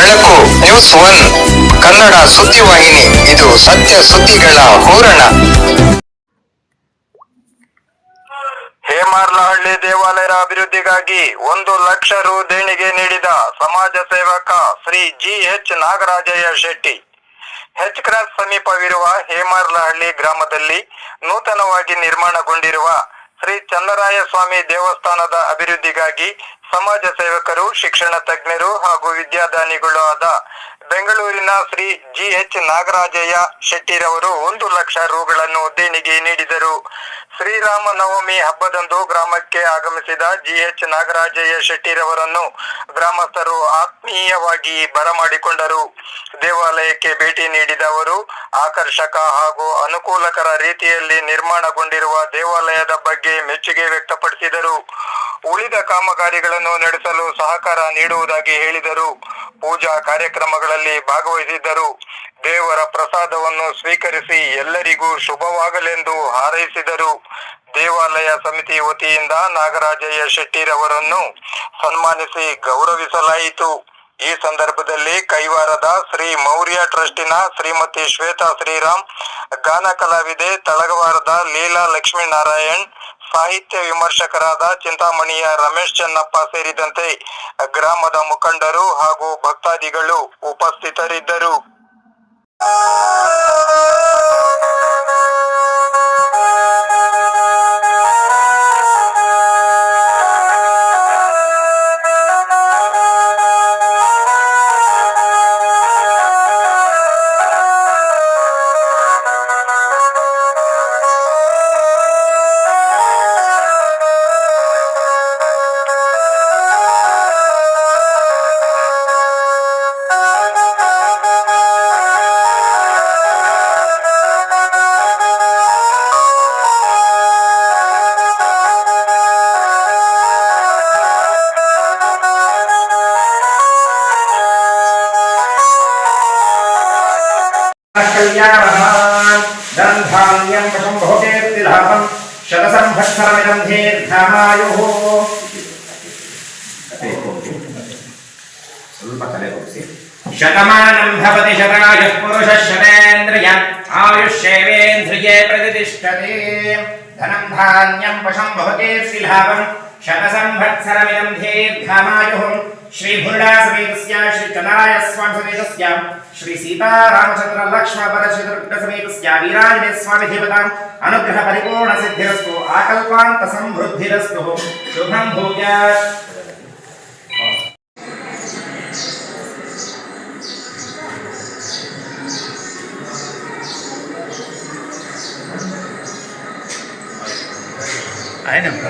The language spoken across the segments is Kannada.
ಬೆಳಕು ನ್ಯೂಸ್ ಒನ್ ಕನ್ನಡ ಸುದ್ದಿವಾಹಿನಿ. ಇದು ಸತ್ಯ ಸುದ್ದಿಗಳ ಹೂರಣ. ಹೇಮಾರ್ಲಹಳ್ಳಿ ದೇವಾಲಯದ ಅಭಿವೃದ್ಧಿಗಾಗಿ 1,00,000 ರು ದೇಣಿಗೆ ನೀಡಿದ ಸಮಾಜ ಸೇವಕ ಶ್ರೀ GH ನಾಗರಾಜಯ್ಯ ಶೆಟ್ಟಿ. ಹೆಚ್ ಕ್ರಾಸ್ ಸಮೀಪವಿರುವ ಹೇಮಾರ್ಲಹಳ್ಳಿ ಗ್ರಾಮದಲ್ಲಿ ನೂತನವಾಗಿ ನಿರ್ಮಾಣಗೊಂಡಿರುವ ಶ್ರೀ ಚನ್ನರಾಯ ಸ್ವಾಮಿ ದೇವಸ್ಥಾನದ ಅಭಿವೃದ್ಧಿಗಾಗಿ ಸಮಾಜ ಸೇವಕರು, ಶಿಕ್ಷಣ ತಜ್ಞರು ಹಾಗೂ ವಿದ್ಯಾದಾನಿಗಳು ಆದ ಬೆಂಗಳೂರಿನ ಶ್ರೀ GH ನಾಗರಾಜಯ್ಯ ಶೆಟ್ಟಿರವರು 1,00,000 ರುಗಳನ್ನು ದೇಣಿಗೆ ನೀಡಿದರು. ಶ್ರೀರಾಮ ನವಮಿ ಹಬ್ಬದಂದು ಗ್ರಾಮಕ್ಕೆ ಆಗಮಿಸಿದ GH ನಾಗರಾಜಯ್ಯ ಶೆಟ್ಟಿರವರನ್ನು ಗ್ರಾಮಸ್ಥರು ಆತ್ಮೀಯವಾಗಿ ಬರಮಾಡಿಕೊಂಡರು. ದೇವಾಲಯಕ್ಕೆ ಭೇಟಿ ನೀಡಿದ ಅವರು ಆಕರ್ಷಕ ಹಾಗೂ ಅನುಕೂಲಕರ ರೀತಿಯಲ್ಲಿ ನಿರ್ಮಾಣಗೊಂಡಿರುವ ದೇವಾಲಯದ ಬಗ್ಗೆ ಮೆಚ್ಚುಗೆ ವ್ಯಕ್ತಪಡಿಸಿದರು. ಉಳಿದ ಕಾಮಗಾರಿಗಳನ್ನು ನಡೆಸಲು ಸಹಕಾರ ನೀಡುವುದಾಗಿ ಹೇಳಿದರು. ಪೂಜಾ ಕಾರ್ಯಕ್ರಮಗಳಲ್ಲಿ ಭಾಗವಹಿಸಿದ್ದರು. ದೇವರ ಪ್ರಸಾದವನ್ನು ಸ್ವೀಕರಿಸಿ ಎಲ್ಲರಿಗೂ ಶುಭವಾಗಲೆಂದು ಹಾರೈಸಿದರು. ದೇವಾಲಯ ಸಮಿತಿ ವತಿಯಿಂದ ನಾಗರಾಜಯ್ಯ ಶೆಟ್ಟಿರವರನ್ನು ಸನ್ಮಾನಿಸಿ ಗೌರವಿಸಲಾಯಿತು. ಈ ಸಂದರ್ಭದಲ್ಲಿ ಕೈವಾರದ ಶ್ರೀ ಮೌರ್ಯ ಟ್ರಸ್ಟಿನ ಶ್ರೀಮತಿ ಶ್ವೇತಾ ಶ್ರೀರಾಮ್, ಗಾನ ಕಲಾವಿದೆ ತಳಗವಾರದ ಲೀಲಾ ಲಕ್ಷ್ಮೀನಾರಾಯಣ್, ಸಾಹಿತ್ಯ ವಿಮರ್ಶಕರಾದ ಚಿಂತಾಮಣಿಯ ರಮೇಶ್ ಚೆನ್ನಪ್ಪ ಸೇರಿದಂತೆ ಗ್ರಾಮದ ಮುಖಂಡರು ಹಾಗೂ ಭಕ್ತಾದಿಗಳು ಉಪಸ್ಥಿತರಿದ್ದರು. ಧಾನ್ಯಂ ವಶಂ ಬಹುಕೇರ್ತಿಲಾಭಂ ಶತಸಂವತ್ಸರಮಿದಂ ದೀರ್ಘಮಾಯುಃ. ಸ್ವಲ್ಪ ತಲೆ ಹೋಗಿಸಿ. ಶತಮಾನಂ ಭವತಿ ಶತಾಯುಃ ಪುರುಷಃ ಶತೇಂದ್ರಿಯ ಆಯುಷ್ಯೇವೇಂದ್ರಿಯೇ ಪ್ರತಿಷ್ಠತೆ. ಧನಂ ಧಾನ್ಯಂ ವಶಂ ಬಹುಕೇರ್ತಿಲಾಭಂ ಶತಸಂವತ್ಸರಮಿದಂ ದೀರ್ಘಮಾಯುಃ. ಶ್ರೀ ಭುರುಡಾ ಸಮೇತಸ್ಯ ಶ್ರೀ ಚನ್ನರಾಯ ಸ್ವಾಮಿ ಸಮೇತಸ್ಯ ಶ್ರೀ ಸೀತಾರಾಮಚಂದ್ರ ಲಕ್ಷ್ಮಣ ಪರಶುದುರ್ಗ ಸಮೇತಸ್ಯ ವೀರಾಂಜನೇಯ ಸ್ವಾಮಿ ದೇವತಾಂ ಅನುಗ್ರಹ ಪರಿಪೂರ್ಣ ಸಿದ್ಧಿರಸ್ತು. ಆಕಲ್ಪಾಂತ ಸಮೃದ್ಧಿರಸ್ತು. ಶುಭಂ ಭೂಯಾತ್. ಆಯ್ನಪ್ಪ.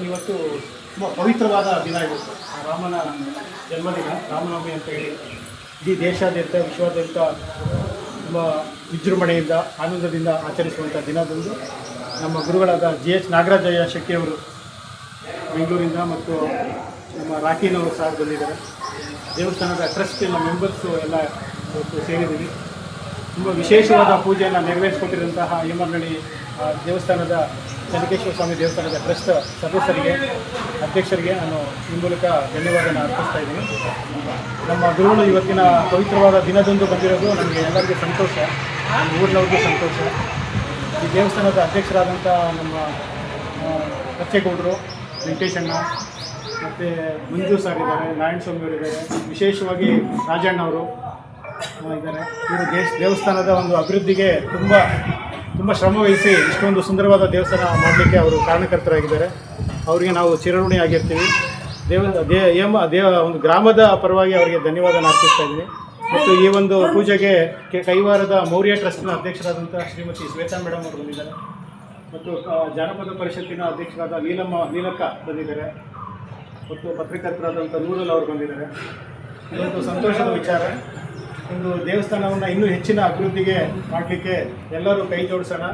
ಇವತ್ತು ತುಂಬ ಪವಿತ್ರವಾದ ದಿನ ಇವತ್ತು. ರಾಮನ ಜನ್ಮದಿನ, ರಾಮನವಮಿ ಅಂತ ಹೇಳಿ ಇಡೀ ದೇಶಾದ್ಯಂತ ವಿಶ್ವಾದ್ಯಂತ ತುಂಬ ವಿಜೃಂಭಣೆಯಿಂದ ಆನಂದದಿಂದ ಆಚರಿಸುವಂಥ ದಿನದಂದು ನಮ್ಮ ಗುರುಗಳಾದ GH ನಾಗರಾಜಯ್ಯ ಶೆಟ್ಟಿಯವರು ಬೆಂಗಳೂರಿಂದ ಮತ್ತು ನಮ್ಮ ರಾಕಿನವರು ಸಹ ಬಂದಿದ್ದಾರೆ. ದೇವಸ್ಥಾನದ ಟ್ರಸ್ಟಿನ ಮೆಂಬರ್ಸು ಎಲ್ಲ ಇವತ್ತು ಸೇರಿದ್ದೀವಿ. ತುಂಬ ವಿಶೇಷವಾದ ಪೂಜೆಯನ್ನು ನೆರವೇರಿಸಿಕೊಟ್ಟಿರುವಂತಹ ಹೇಮಾರ್ಲಹಳ್ಳಿ ದೇವಸ್ಥಾನದ ಚೆನ್ನಕೇಶ್ವರ ಸ್ವಾಮಿ ದೇವಸ್ಥಾನದ ಟ್ರಸ್ಟ್ ಸದಸ್ಯರಿಗೆ, ಅಧ್ಯಕ್ಷರಿಗೆ ನಾನು ಈ ಮೂಲಕ ಧನ್ಯವಾದನ ಅರ್ಪಿಸ್ತಾ ಇದ್ದೀನಿ. ನಮ್ಮ ಗುರುಗಳು ಇವತ್ತಿನ ಪವಿತ್ರವಾದ ದಿನದಂದು ಬಂದಿರೋದು ನಮಗೆ ಎಲ್ಲರಿಗೂ ಸಂತೋಷ, ನಮ್ಮ ಊರಿನವ್ರಿಗೂ ಸಂತೋಷ. ಈ ದೇವಸ್ಥಾನದ ಅಧ್ಯಕ್ಷರಾದಂಥ ನಮ್ಮ ಬಚ್ಚೇಗೌಡರು, ವೆಂಕಟೇಶಣ್ಣ ಮತ್ತು ಮಂಜು ಸರ್ ಇದ್ದಾರೆ, ನಾರಾಯಣ ಸ್ವಾಮಿ ಅವರು ಇದ್ದಾರೆ, ವಿಶೇಷವಾಗಿ ರಾಜಣ್ಣವರು ಇದ್ದಾರೆ. ಇವರು ದೇವಸ್ಥಾನದ ಒಂದು ಅಭಿವೃದ್ಧಿಗೆ ತುಂಬ ಶ್ರಮವಹಿಸಿ ಇಷ್ಟೊಂದು ಸುಂದರವಾದ ದೇವಸ್ಥಾನ ಮಾಡಲಿಕ್ಕೆ ಅವರು ಕಾರಣಕರ್ತರಾಗಿದ್ದಾರೆ. ಅವರಿಗೆ ನಾವು ಚಿರಋಣಿ ಆಗಿರ್ತೀವಿ. ಒಂದು ಗ್ರಾಮದ ಪರವಾಗಿ ಅವರಿಗೆ ಧನ್ಯವಾದನ ಅರ್ಪಿಸ್ತಾ ಇದ್ದೀನಿ. ಮತ್ತು ಈ ಒಂದು ಪೂಜೆಗೆ ಕೈವಾರದ ಮೌರ್ಯ ಟ್ರಸ್ಟ್ನ ಅಧ್ಯಕ್ಷರಾದಂಥ ಶ್ರೀಮತಿ ಶ್ವೇತಾ ಮೇಡಮ್ ಅವರು ಬಂದಿದ್ದಾರೆ. ಮತ್ತು ಜಾನಪದ ಪರಿಷತ್ತಿನ ಅಧ್ಯಕ್ಷರಾದ ನೀಲಕ್ಕ ಬಂದಿದ್ದಾರೆ ಮತ್ತು ಪತ್ರಕರ್ತರಾದಂಥ ನೂರಲ್ ಅವರು ಬಂದಿದ್ದಾರೆ. ಇದೊಂದು ಸಂತೋಷದ ವಿಚಾರ. ಒಂದು ದೇವಸ್ಥಾನವನ್ನು ಇನ್ನೂ ಹೆಚ್ಚಿನ ಅಭಿವೃದ್ಧಿಗೆ ಮಾಡಲಿಕ್ಕೆ ಎಲ್ಲರೂ ಕೈ ಜೋಡಿಸೋಣ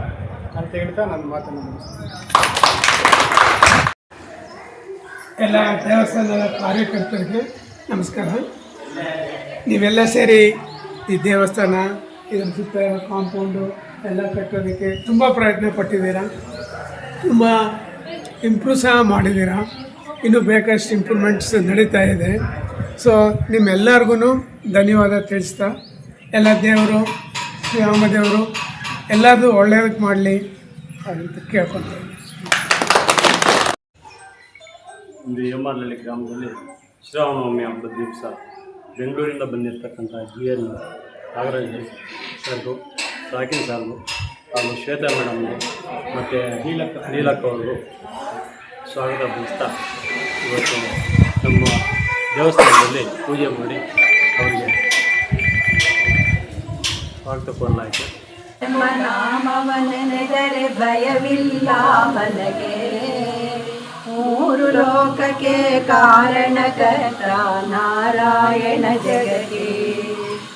ಅಂತ ಹೇಳ್ತಾ ನನ್ನ ಮಾತನ್ನು ಮುಗಿಸ್ತೀನಿ. ಎಲ್ಲ ದೇವಸ್ಥಾನದ ಕಾರ್ಯಕರ್ತರಿಗೆ ನಮಸ್ಕಾರ. ನೀವೆಲ್ಲ ಸೇರಿ ಈ ದೇವಸ್ಥಾನ ಇದರ ಸುತ್ತ ಕಾಂಪೌಂಡು ಎಲ್ಲ ಕಟ್ಟೋದಕ್ಕೆ ತುಂಬ ಪ್ರಯತ್ನ ಪಟ್ಟಿದ್ದೀರಾ, ತುಂಬ ಇಂಪ್ರೂವ್ ಸಹ ಮಾಡಿದ್ದೀರಾ. ಇನ್ನೂ ಬೇಕಷ್ಟು ಇಂಪ್ರೂವ್ಮೆಂಟ್ಸ್ ನಡೀತಾ ಇದೆ. ಸೊ ನಿಮ್ಮೆಲ್ಲರಿಗೂ ಧನ್ಯವಾದ ತಿಳಿಸ್ತಾ, ಎಲ್ಲ ದೇವರು ಶ್ರೀರಾಮದೇವರು ಎಲ್ಲದೂ ಒಳ್ಳೆಯದಕ್ಕೆ ಮಾಡಲಿ ಅಂತ ಕೇಳ್ಕೊತೀನಿ. ಒಂದು ಎಮ್ಮರ್ನಹಳ್ಳಿ ಗ್ರಾಮದಲ್ಲಿ ಶ್ರೀರಾಮನವಮಿ ಹಬ್ಬದ ದಿವಸ ಬೆಂಗಳೂರಿಂದ ಬಂದಿರತಕ್ಕಂಥ GN ನಾಗರಾಜ್ ಸರ್ಗು, ಸಾಕಿನ್ ಸಾರ್ಗು ಹಾಗೂ ಶ್ವೇತಾ ಮೇಡಮ್ಗೆ ಮತ್ತು ನೀಲಕ್ಕ ಅವ್ರಿಗೂ ಸ್ವಾಗತ ಬಯಸ್ತಾ ಇವತ್ತು ನಮ್ಮ ದೇವಸ್ಥಾನದಲ್ಲಿ ಪೂಜೆ ಮಾಡಿ ಅವರಿಗೆ ಸ್ವಾಗತ ಕೊಡಲಾಯಿತು. ನಾಮವನೆನೆದರೆ ಭಯವಿಲ್ಲ ಮನಗೆ, ಮೂರು ಲೋಕಕ್ಕೆ ಕಾರಣಕರ್ತ ನಾರಾಯಣ ಜಗಕ್ಕೆ,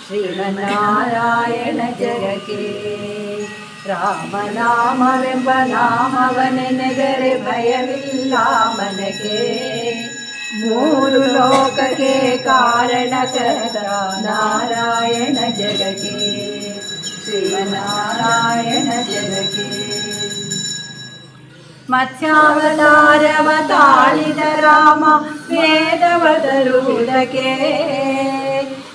ಶ್ರೀಮನ್ನಾರಾಯಣ ಜಗಕ್ಕೆ. ರಾಮನಾಮವೆಂಬ ನಾಮವನೆನೆದರೆ ಭಯವಿಲ್ಲ ಮನಗೆ, ಮೂರು ಲೋಕಕ್ಕೆ ಕಾರಣಕರ್ತ ನಾರಾಯಣ ಜಗಕ್ಕೆ, ಶ್ರೀಮನ್ನಾರಾಯಣ ಜಗಕ್ಕೆ. ಮತ್ಸ್ಯಾವತಾರವ ತಾಳಿದ ರಾಮ ವೇದವ ತರುವುದಕ್ಕೆ,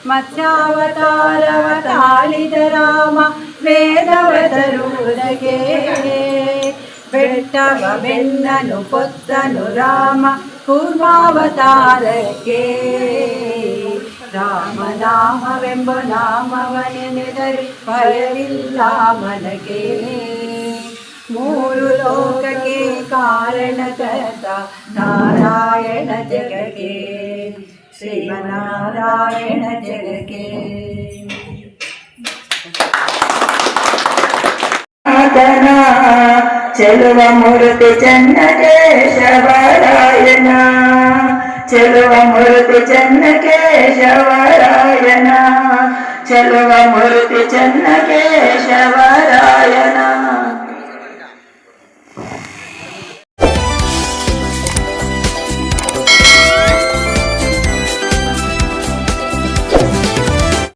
ಮತ್ಸ್ಯಾವತಾರವ ತಾಳಿದ ರಾಮ ವೇದವ ತರುವುದಕ್ಕೆ. ಬೆಟ್ಟವ ಬೆನ್ನನು ಪೊತ್ತನು ರಾಮ ಕೂರ್ಮಾವತಾರಕ್ಕೆ. ರಾಮನಾಮವೆಂಬ ನಾಮವನೆನೆದರೆ ಭಯವಿಲ್ಲ ಮನಗೆ, ಮೂರು ಲೋಕಕ್ಕೆ ಕಾರಣಕರ್ತ ನಾರಾಯಣ ಜಗಕ್ಕೆ, ಶ್ರೀಮನ್ನಾರಾಯಣ ಜಗಕ್ಕೆ. ಚೆಲುವ ಮೂರ್ತಿ ಚನ್ನಕೇಶವರಾಯನ, ಚೆಲುವ ಮೂರ್ತಿ ಚನ್ನಕೇಶವರಾಯನ, ಚೆಲುವ ಮೂರ್ತಿ ಚನ್ನಕೇಶವರಾಯನ.